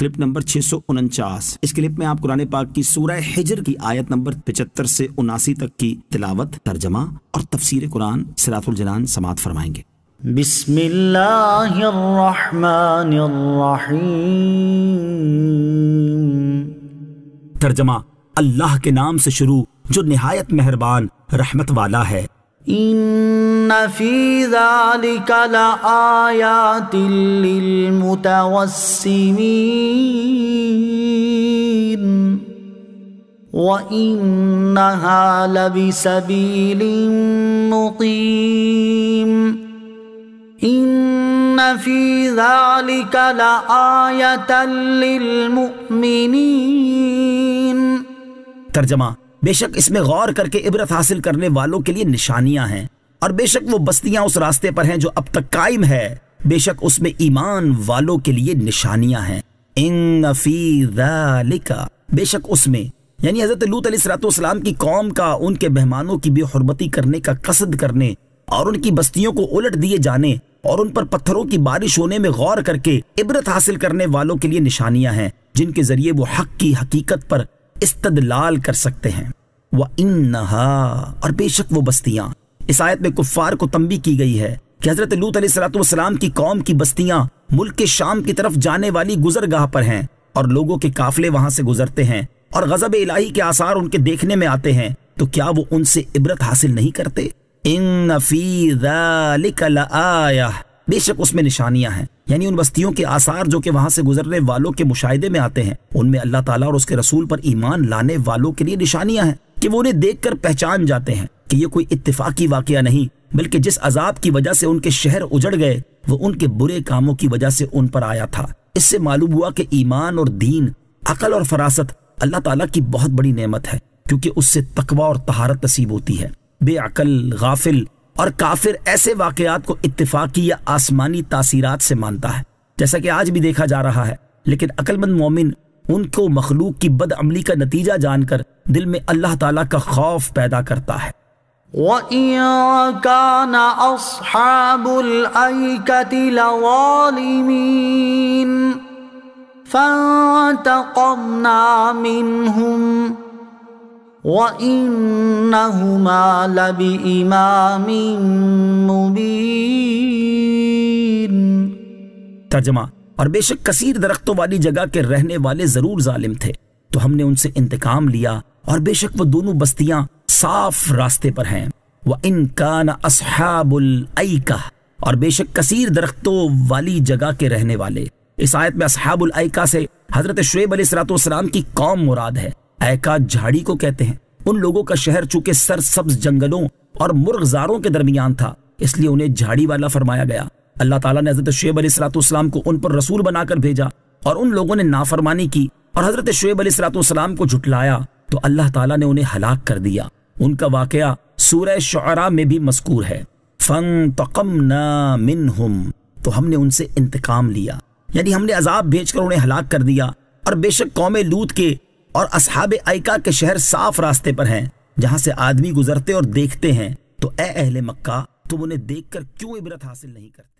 Clip number 649۔ اس clip میں آپ قرآن پاک کی سورہ حجر کی آیت نمبر 75 سے 79 تک کی تلاوت، ترجمہ اور تفسیر قرآن صراط الجنان سماعت فرمائیں گے۔ بسم اللہ الرحمن الرحیم۔ ترجمہ، اللہ کے نام سے شروع جو نہایت مہربان رحمت والا ہے۔ ان فی ذالک لآیات للمتوسمین وانہا لبسبیل مقیم۔ ان فی ذالک لآیۃ للمؤمنین۔ ترجمہ، بے شک اس میں غور کر کے عبرت حاصل کرنے والوں کے لیے نشانیاں ہیں، اور بے شک وہ بستیاں اس راستے پر ہیں جو اب تک قائم ہے، بے شک اس میں ایمان والوں کے لیے نشانیاں ہیں۔ ان فی ذالک، بے شک اس میں، یعنی حضرت لوط علیہ السلام کی قوم کا ان کے مہمانوں کی بے حرمتی کرنے کا قصد کرنے اور ان کی بستیوں کو الٹ دیے جانے اور ان پر پتھروں کی بارش ہونے میں غور کر کے عبرت حاصل کرنے والوں کے لیے نشانیاں ہیں، جن کے ذریعے وہ حق کی حقیقت پر استدلال کر سکتے ہیں۔ وَإِنَّهَا، اور بے شک وہ بستیاں، اس آیت میں کفار کو تنبیہ کی گئی ہے کہ حضرت لوط علیہ السلام کی قوم کی بستیاں ملک کے شام کی طرف جانے والی گزرگاہ پر ہیں، اور لوگوں کے قافلے وہاں سے گزرتے ہیں اور غضب الہی کے آثار ان کے دیکھنے میں آتے ہیں، تو کیا وہ ان سے عبرت حاصل نہیں کرتے؟ ان فی ذالک لآیہ، بے شک اس میں نشانیاں ہیں، یعنی ان بستیوں کے آثار جو کہ وہاں سے گزرنے والوں کے مشاہدے میں آتے ہیں، ان میں اللہ تعالیٰ اور اس کے رسول پر ایمان لانے والوں کے لیے نشانیاں ہیں کہ وہ انہیں دیکھ کر پہچان جاتے ہیں کہ یہ کوئی اتفاقی واقعہ نہیں، بلکہ جس عذاب کی وجہ سے ان کے شہر اجڑ گئے وہ ان کے برے کاموں کی وجہ سے ان پر آیا تھا۔ اس سے معلوم ہوا کہ ایمان اور دین، عقل اور فراست اللہ تعالیٰ کی بہت بڑی نعمت ہے، کیونکہ اس سے تقوی اور طہارت نصیب ہوتی ہے۔ بے عقل، غافل اور کافر ایسے واقعات کو اتفاقی یا آسمانی تاثیرات سے مانتا ہے، جیسا کہ آج بھی دیکھا جا رہا ہے، لیکن عقل مند مومن ان کو مخلوق کی بد عملی کا نتیجہ جان کر دل میں اللہ تعالیٰ کا خوف پیدا کرتا ہے۔ وَإِن كَانَ أَصْحَابُ الْأَيْكَةِ لَظَالِمِينَ فَانْتَقَمْنَا مِنْهُمْ وَإِنَّهُمَا لَبِإِمَامٍ مُبِينٍ۔ ترجمہ، اور بے شک کثیر درختوں والی جگہ کے رہنے والے ضرور ظالم تھے، تو ہم نے ان سے انتقام لیا، اور بے شک وہ دونوں بستیاں صاف راستے پر ہیں۔ وَإِن كَانَ أَصْحَابُ الْأَيْكَةِ، اور بے شک کثیر درختوں والی جگہ کے رہنے والے، اس آیت میں اصحاب الایکہ سے حضرت شعیب علیہ السلام کی قوم مراد ہے۔ ایکا جھاڑی کو کہتے ہیں۔ ان لوگوں کا شہر چونکہ سرسبز جنگلوں اور مرغزاروں کے درمیان تھا، اس لیے انہیں جھاڑی والا فرمایا گیا۔ اللہ تعالیٰ نے حضرت شعیب علیہ السلام کو ان پر رسول بنا کر بھیجا، اور ان لوگوں نے نافرمانی کی اور حضرت شعیب علیہ السلام کو جھٹلایا، تو اللہ تعالیٰ نے انہیں ہلاک کر دیا۔ ان کا واقعہ سورہ شعراء میں بھی مذکور ہے۔ فَانْتَقَمْنَا مِنْهُمْ، تو ہم نے ان سے انتقام لیا، یعنی ہم نے عذاب بھیج کر انہیں ہلاک کر دیا۔ اور بے شک قوم لوط کے اور اصحاب ایکا کے شہر صاف راستے پر ہیں، جہاں سے آدمی گزرتے اور دیکھتے ہیں، تو اے اہل مکہ، تم انہیں دیکھ کر کیوں عبرت حاصل نہیں کرتے؟